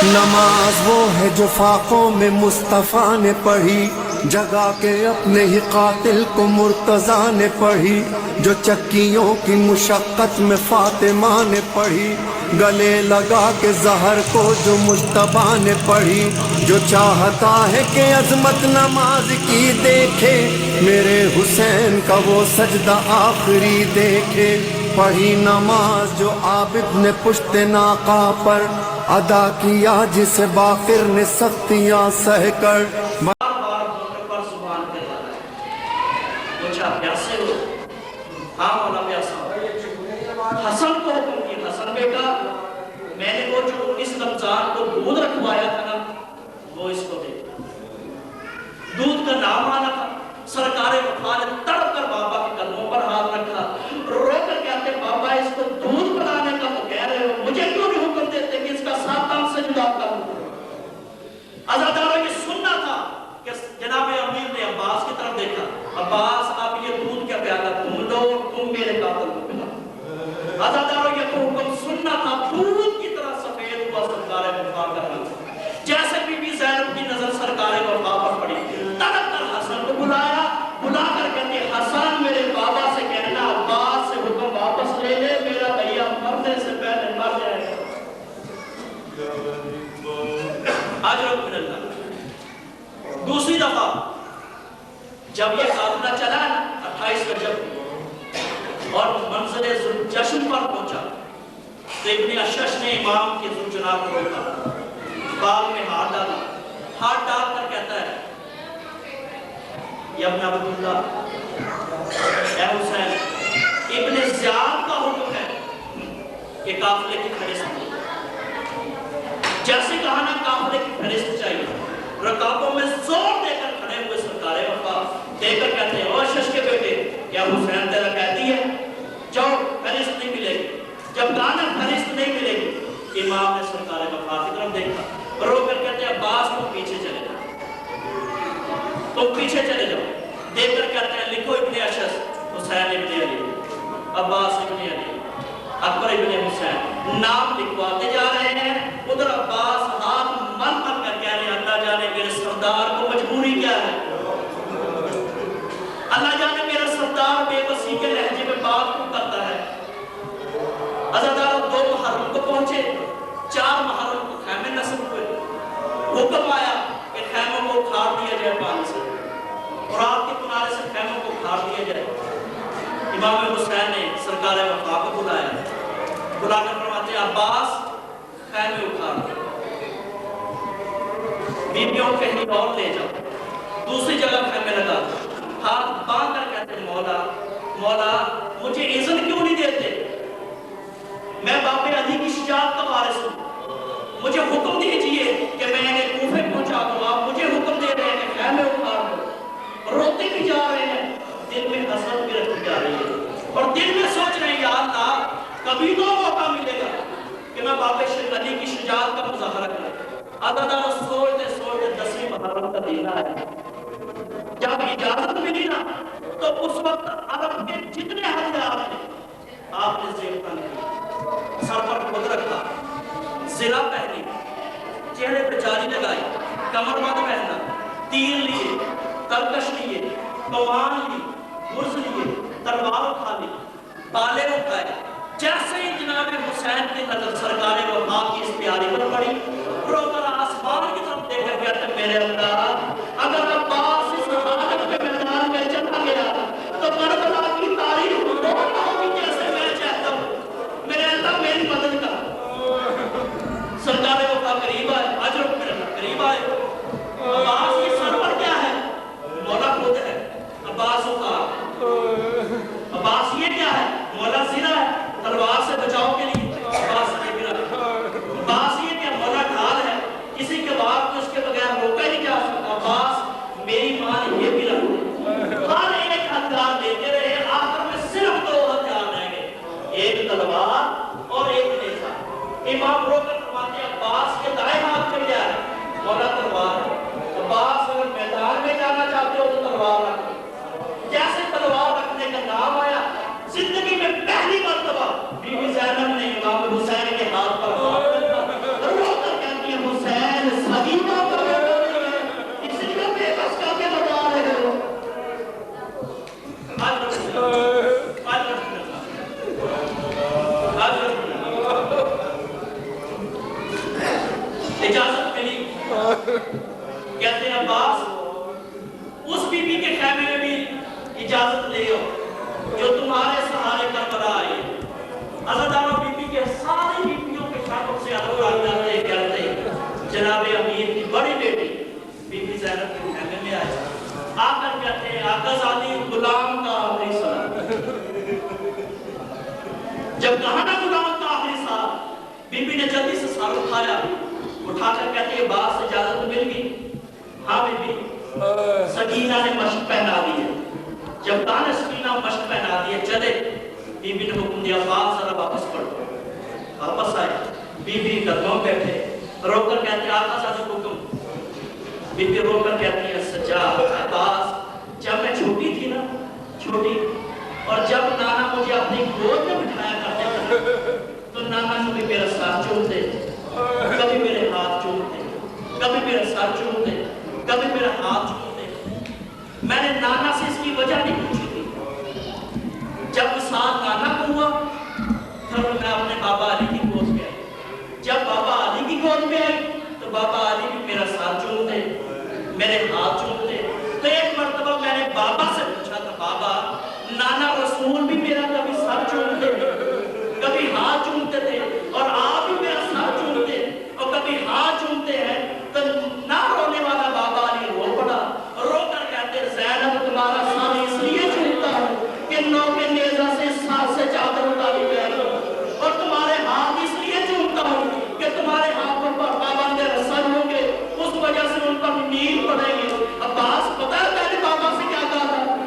نماز وہ ہے جو فاقوں میں مصطفیٰ نے پڑھی، جگا کے اپنے ہی قاتل کو مرتضیٰ نے پڑھی، جو چکیوں کی مشقت میں فاطمہ نے پڑھی، گلے لگا کے زہر کو جو مجتبیٰ نے پڑھی، جو چاہتا ہے کہ عظمت نماز کی دیکھے، میرے حسین کا وہ سجدہ آخری دیکھے، پڑھی نماز جو عابد نے پشت ناقہ پر ادا کیا، جسے باقر نے سختیاں سہ کر پیاسے ہو؟ ہاں مولا پیاسا ہو۔ حسن کو حکم کی، حسن بیٹا میں نے وہ جو اس رمضان کو دودھ رکھوایا تھا نا وہ اس کو دے۔ دودھ کا نام آنا تھا، سرکار وفا نے تڑپ کر بابا کے قدموں پر ہاتھ رکھا، رو کر کہتے بابا اس کو دودھ پلانے کا تو کہہ رہے ہو، مجھے کیوں نہیں حکم دیتے کہ اس کا 7 دن سجدہ کروں؟ عزاداروں یہ سننا تھا کہ جناب امیر نے عباس کی طرف دیکھا، عباس آپ یہ دودھ کا پیالہ تم لو، تم میرے قاتل کو پلاؤ۔ عزاداروں یہ تو حکم سننا تھا، دودھ کی طرح سفید ہوا سرکار وفا کا رنگ۔ جیسے بی بی زینب کی نظر سرکار وفا پر پڑی، تڑپ کر حسن کو بلایا، بلا کر کہتے حسن میرے بابا سے کہنا عباس سے حکم واپس لے لے، میرا بھیا مرنے سے پہلے مر جائے گا۔ اجر من اللہ۔ دوسری دفعہ جب یہ قافلہ چلا 28 رجب اور منزل ذوالجشن پر پہنچا تو ابن اشش نے امام کے ذوالجناب کو روکا، بال میں ہاتھ ڈالا، ہاتھ ڈال کر کہتا ہے یا ابن عبداللہ اے حسین، ابن زیاد کا حکم ہے کہ قافلے کی فہرست دو۔ جیسے کہا نا قافلے کی فہرست چاہیے، رکابوں میں زور دے کر کھڑے ہوئے سرکار وفا دے کر کہتے ہیں او اشش کے بیٹے کیا حسین تیرا کہتی ہے جاؤ فہرست نہیں ملے گی۔ جب کہا نا فہرست نہیں ملے گی، امام نے سرکار وفا کی طرف دیکھا، رو کر کہتے ہیں عباس تم پیچھے چلے جاؤ، تم پیچھے چلے جاؤ۔ دیکھ کر کہتے ہیں لکھو ابن اشش حسین ابن علی، عباس ابن علی، اکبر ابن حسین، نام لکھواتے جا رہے ہیں۔ ادھر عباس ہاتھ من من کر کہہ رہے ہیں اللہ جانے میرے سردار کو مجبوری کیا ہے، اللہ جانے میرا سردار بے بسی کے لہجے میں بات کیوں کرتا ہے۔ عزادار 2 محرم کو پہنچے، 4 محرم کو خیمے نصب ہوئے، حکم آیا کہ خیموں کو اکھاڑ دیا جائے پانی سے، اور آپ کے کنارے سے خیموں کو اکھاڑ دیا جائے۔ امام حسین نے سرکار وفا کو بلایا، بلا کر فرماتے ہیں عباس خیمے اکھاڑ دیا، بیبیوں کہیں اور لے جاؤ، دوسری جگہ خیمے لگا، ہاتھ باندھ کر کہتے ہیں مولا مولا مجھے اذن کیوں نہیں دیتے، میں باپ علی کی شجاعت کا وارث ہوں، مجھے حکم دیجئے کہ میں انہیں کوفے پہنچا دوں، آپ مجھے حکم دے رہے ہیں کہ خیمے اکھاڑ دو۔ روتے بھی جا رہے ہیں، دل میں حسرت بھی رکھی جا رہی ہے، اور دل میں سوچ رہے ہیں یا اللہ کبھی تو موقع ملے گا کہ میں باپ علی کی شجاعت کا مظاہرہ کروں۔ عزادار سوچتے سوچتے 10ویں محرم کا دن آیا، جب اجازت ملی نا تو اس وقت عرب کے جتنے ہتھیار تھے آپ نے زیفتہ نہیں، سر پر خود رکھا، زرہ پہنی، چہرے پہ جاری لگائی، کمر بند پہنا، تیر لیے، ترکش لیے، کمان لی، گرز لیے، تلوار اٹھا لی، بالے اٹھائے۔ جیسے ہی جناب حسین کی نظر سرکار وفا کی اس پیاری پر پڑی، رو کر آسمان کی طرف دیکھ کر کہتے میرے اللہ اگر عباس اس حالت کے میدان میں چلا گیا تو کربلا کی تاریخ وہ نہ ہوگی جیسے میں چاہتا ہوں، میرے اللہ میری مدد کر۔ سرکار وفا قریب آئے، اجر میرے اللہ قریب آئے، عباس کی سرور کیا ہے، مولا خود ہے، عباس اکھاڑ، عباس یہ کیا ہے، مولا زرہ ہے، تلوار سے بچاؤ کے لیے، عباس نے گرا، عباس یہ کیا مولا ڈھال ہے، کسی کے بعد کو اس کے بغیر روکا ہی نہیں جا سکتا، عباس میری ماں نے یہ بھی رکھ ہر ایک ہتھیار دیتے رہے، آخر میں صرف 2 ہتھیار رہ گئے، ایک تلوار اور ایک نیزہ۔ امام رو کر فرماتے ہیں عباس کے دائیں ہاتھ میں کیا ہے، مولا تلوار ہے، عباس اگر میدان میں جانا چاہتے ہو تو تلوار رکھو۔ جیسے تلوار رکھنے کا نام آیا، زندگی میں پہلی مرتبہ بی بی زینب نے امام حسین کے ہاتھ پر ہاتھ رکھا، رو کر کہتی ہے کہتے ہیں عباس اس بی بی کے خیمے میں بھی اجازت لے ہو جو تمہارے سہارے کربلا آئی ہے۔ عزاداروں بی بی کے سارے بیویوں کے شاکوں سے الگ جاتے کرتے جناب امیر کی بڑی بیٹی بی بی زینب کے خیمے میں آئے، آ کر کہتے ہیں آقا زادی غلام کا آخری سلام۔ جب کہا نا غلام کا آخری سلام، بی بی نے جلدی سے سر اٹھایا، اٹھا کر کہتے ہیں باس اجازت مل گئی؟ ہاں بی بی، سکینہ نے مشق پہنا دی ہے۔ جب کہا نا سکینہ مشق پہنا دی ہے چلے، بی بی نے حکم دیا باس ذرا واپس پڑھو۔ واپس آئے، بی بی قدموں بیٹھے، رو کر کہتے ہیں آقا زادی حکم۔ بی بی رو کر کہتی ہے سجاد عباس جب میں چھوٹی تھی نا، چھوٹی، اور جب نانا مجھے اپنی گود میں بٹھایا کرتے تھے تو نانا کبھی میرا سر چومتے، کبھی میرے ہاتھ چومتے، کبھی میرا سر چومتے، کبھی میرا ہاتھ چومتے۔ میں نے نانا سے اس کی وجہ نہیں پوچھی تھی۔ جب ساتھ نانا کو ہوا پھر میں اپنے بابا علی کی گود میں آئی۔ جب بابا علی کی گود میں آئی تو بابا علی بھی میرا سر چومتے، میرے ہاتھ چومتے۔ تو ایک مرتبہ میں نے بابا سے پوچھا تھا بابا نانا رسول بھی میرا کبھی سر چومتے تھے، کبھی ہاتھ چومتے تھے، اور آپ بھی میرا سر چومتے اور کبھی ہاتھ چومتے ہیں۔ تو نہ رونے والا بابا علی رو پڑا، رو کر کہتے زینب تمہارا سر اس لیے چومتا ہے کہ نو کے نیزہ سے ساتھ سے چادر اتاری گئی، اور تمہارے ہاتھ اس لیے چومتا ہوں کہ تمہارے ہاتھوں پر پابند رسل ہوں گے، اس وجہ سے ان پر نیل پڑے گی۔ عباس پتہ ہے میں نے بابا سے کیا کہا تھا؟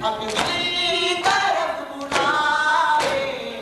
اپنی طرف بلائے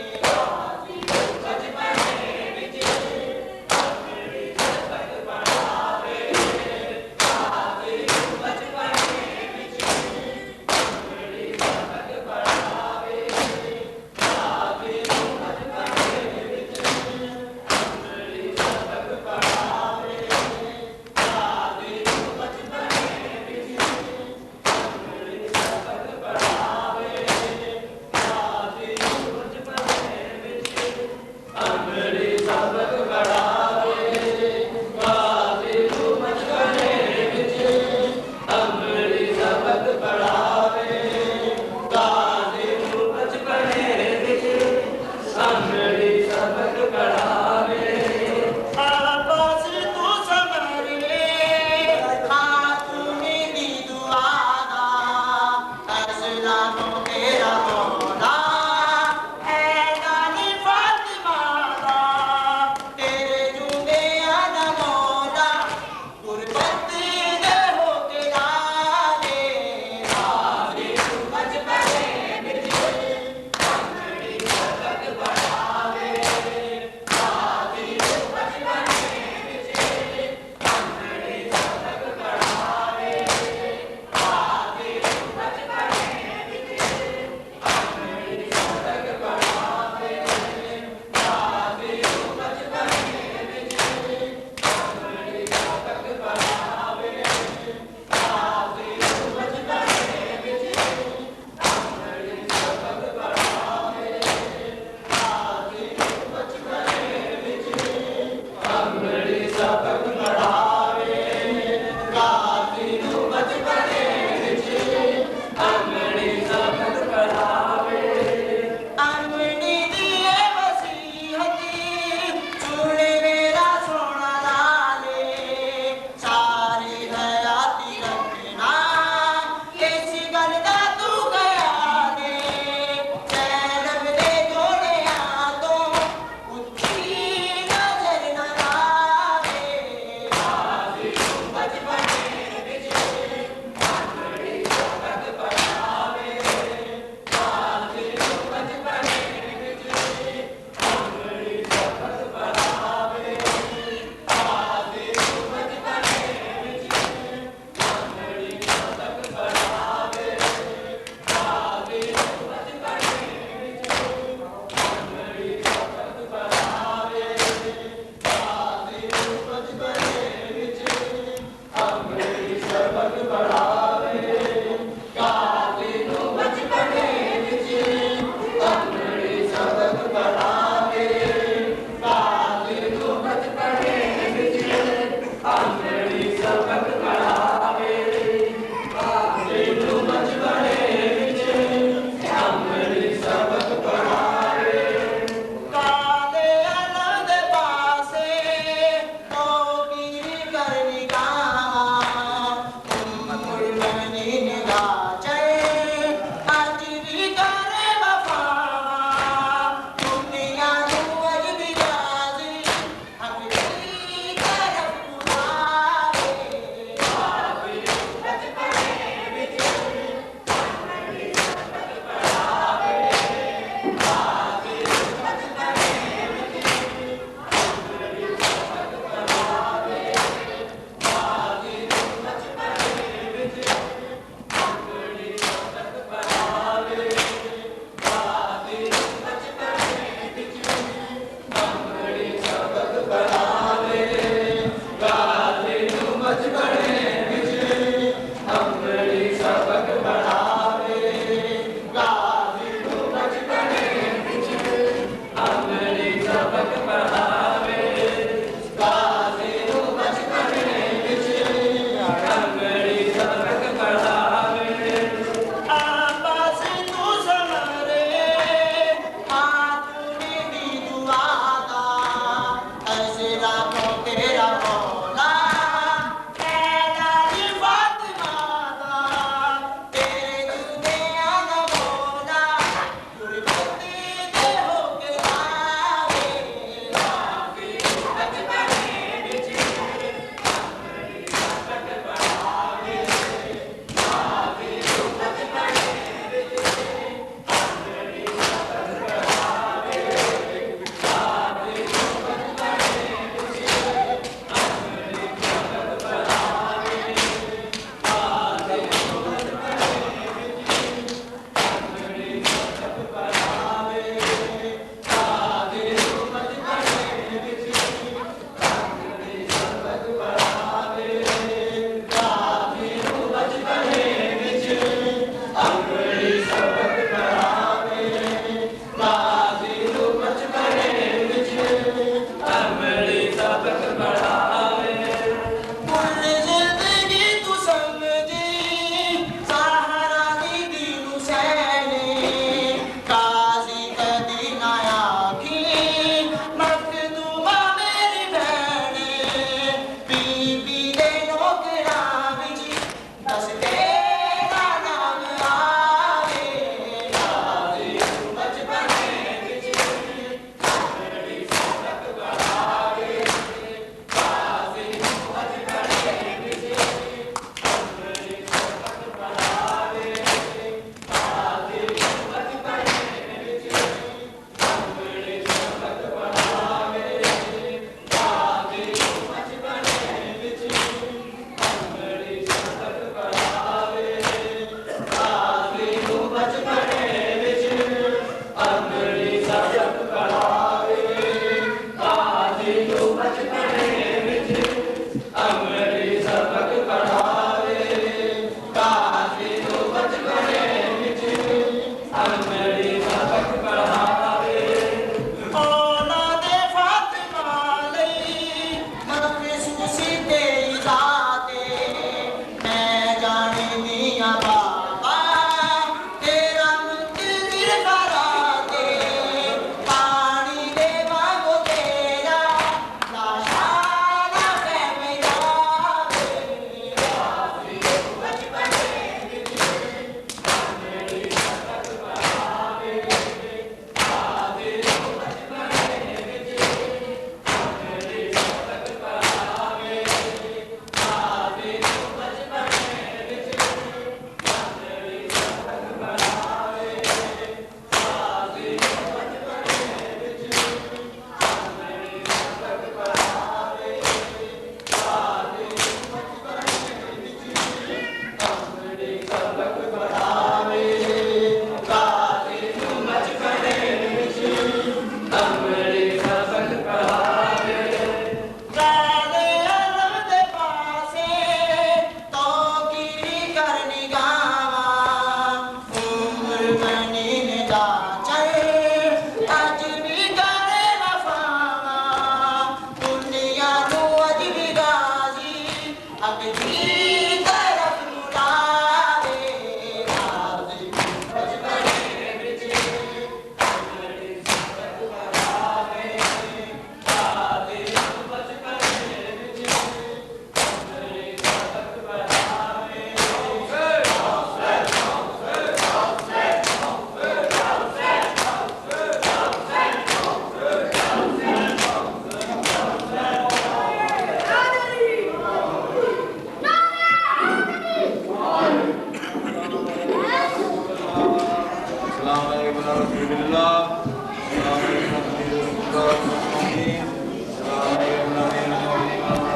رسول اللہ السلام علیکم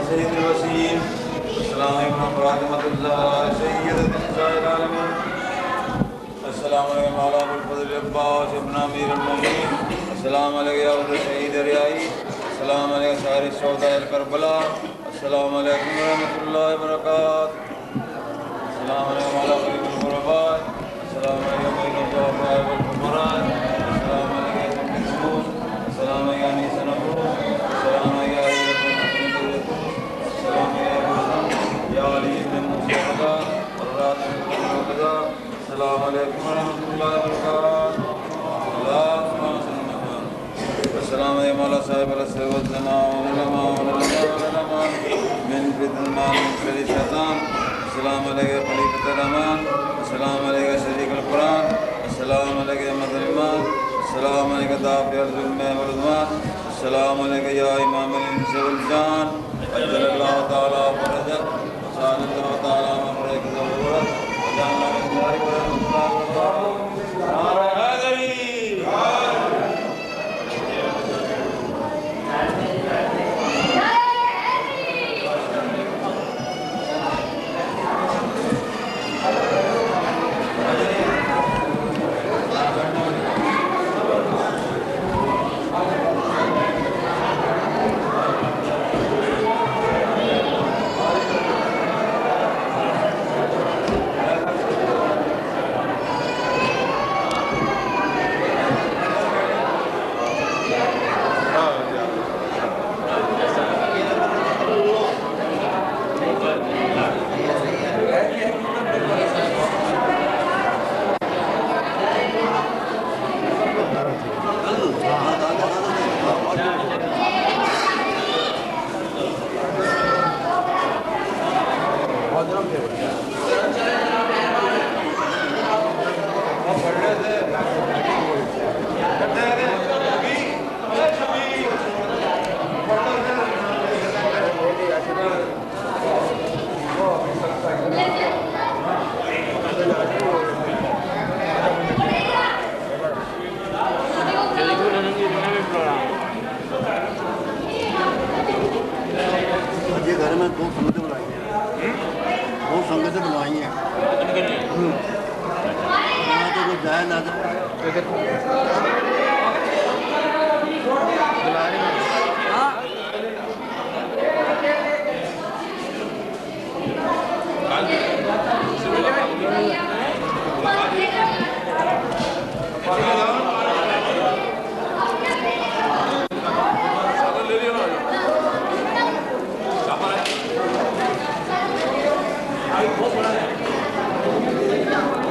سید الوسیم السلام علیکم رحمۃ اللہ سید نساء العالمین السلام علیکم علی ابو الفضل عباس ابن امیر المومنین السلام علیکم یا ابو شہید ریائی السلام علیکم سائر الشہداء کربلا السلام علیکم ورحمۃ اللہ وبرکاتہ السلام علیکم علی غریب الغرباء السلام علیکم بین الضعفاء والفقراء السلام علیکم بالسموم السلام علیکم انیس نبو السلام علیکم السلام علیکم یا علی بن مصطفیٰ والرات القضاء السلام علیکم ورحمۃ اللہ وبرکاتہ اللہم صلی السلام علیکم علی صاحب العصر والزمان والعلماء من فتنة من شر الشیطان السلام علیکم خلیفۃ الرحمن السلام علیکم شریک القرآن السلام علیکم احمد الایمان السلام علیکم دافع الظلم والعدوان السلام علیکم یا امام الانس والجان عجل اللہ تعالیٰ فرجک وصال اللہ تعالیٰ مفرق ضرورت وجعل اللہ مبارک ورحمۃ اللہ نعرہ حیدری گھر میں دو سنگتیں بنائی ہیں دو سنگتیں بنوائی ہیں یہاں تو کوئی جائے نہ بہت بڑا ہے